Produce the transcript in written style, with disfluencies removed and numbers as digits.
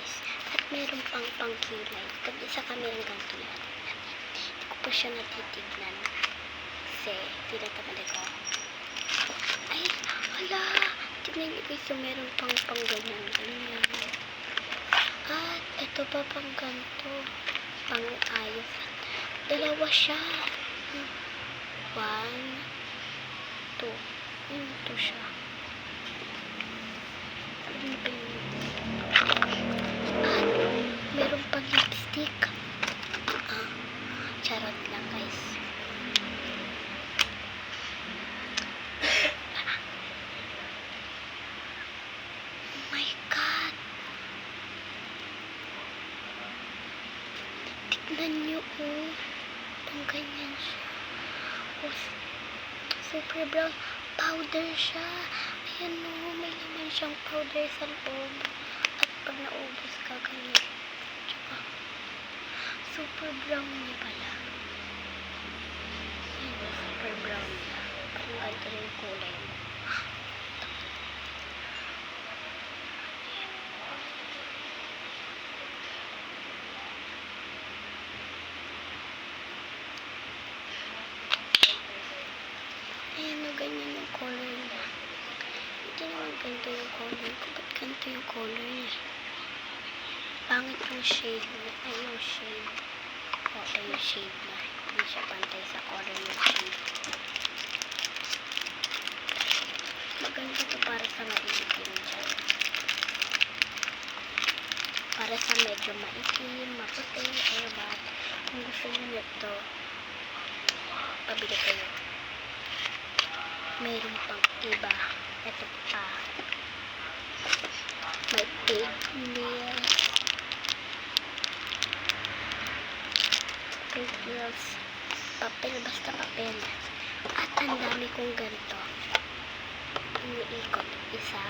guys. At meron pang pangkilay. Isa kami ng ganito yan. Hindi ko pa siya natitignan. Kasi, tinatamad ako. Ay, hala! Tignan niyo guys, so meron pang ganyan. At, ito pa pang ganito. Pang ayos. Dalawa siya. 1, 2. Ito siya. At, meron pang lipstick. Charot lang guys. Oh my God. Tignan nyo pang ganyan siya. Super brown. Powder siya. Ayan may laman siyang powder sa loob. At pag naubos ka, ganyan. Tsaka, super brown niya pala. Ayan, super brown niya. Parang ganito rin yung kulay mo. Ayan, ganyan yung color niya. Hindi naman ganito yung color ko. Ba't ganito yung color niya? Pangit yung shade niya. Ay, yung shade. Oo, yung shade niya. Hindi siya pantay sa color yung shade. Maganda to para sa maiitim dyan. Para sa medyo maitim, maputi, or ba? Kung gusto nyo ito, pabili kayo. Mayroon pang iba. Ito pa. May pig nails. Pig nails. Papel. Basta papel. At ang dami kong ganito. Iniikot. Isa.